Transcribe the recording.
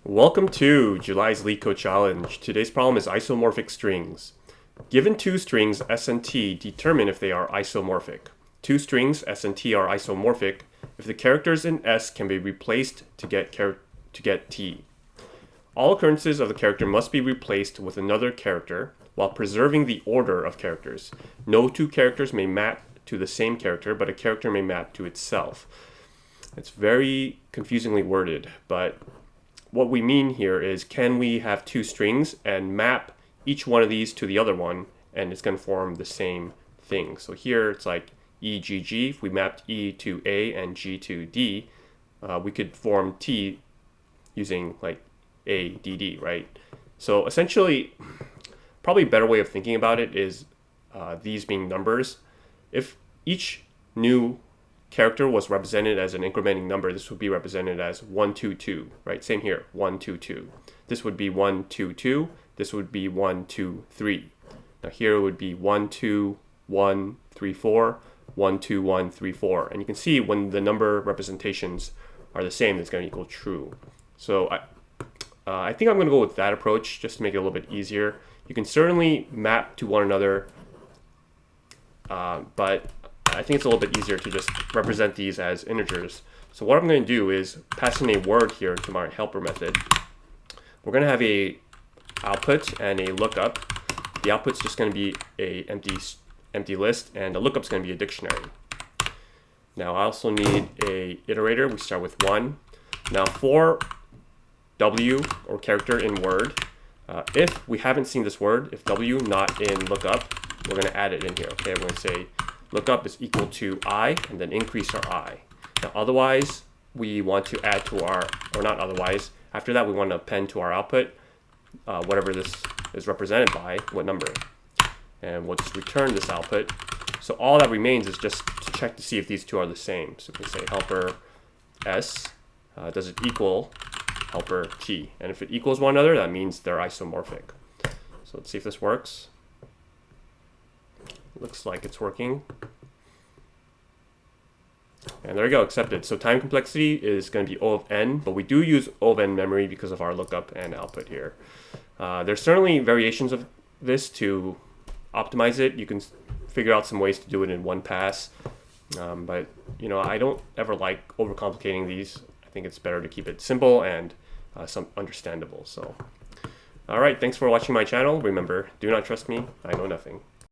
Welcome to July's Leetcode challenge. Today's problem is isomorphic strings. Given two strings S and T, determine if they are isomorphic. Two strings S and T are isomorphic if the characters in S can be replaced to get T. All occurrences of the character must be replaced with another character while preserving the order of characters. No two characters may map to the same character, but a character may map to itself. It's very confusingly worded, but what we mean here is, can we have two strings and map each one of these to the other one, and it's going to form the same thing. So here it's like E, G, G. If we mapped E to A and G to D, we could form T using like A, D, D, right? So essentially, probably a better way of thinking about it is these being numbers. If each new character was represented as an incrementing number, this would be represented as 1, 2, 2, right? Same here, 1, 2, 2. This would be 1, 2, 2. This would be 1, 2, 3. Now here it would be 1, 2, 1, 3, 4, 1, 2, 1, 3, 4. And you can see when the number representations are the same, it's going to equal true. So I think I'm going to go with that approach just to make it a little bit easier. You can certainly map to one another, but I think it's a little bit easier to just represent these as integers. So what I'm going to do is pass in a word here into my helper method. We're going to have a output and a lookup. The output's just going to be a empty list, and the lookup's going to be a dictionary. Now I also need a iterator. We start with 1. Now for W, or character in word, if we haven't seen this word, if W not in lookup, we're going to add it in here. Okay, we're going to say lookup is equal to I, and then increase our I. Now otherwise, we want to add to our, or not otherwise, after that we want to append to our output whatever this is represented by, what number. And we'll just return this output. So all that remains is just to check to see if these two are the same. So we can say helper S, does it equal helper T? And if it equals one another, that means they're isomorphic. So let's see if this works. Looks like it's working. And there we go, accepted. So time complexity is going to be O of n, but we do use O of n memory because of our lookup and output here. There's certainly variations of this to optimize it. You can figure out some ways to do it in one pass. But I don't ever like overcomplicating these. I think it's better to keep it simple and some understandable. So, all right, thanks for watching my channel. Remember, do not trust me. I know nothing.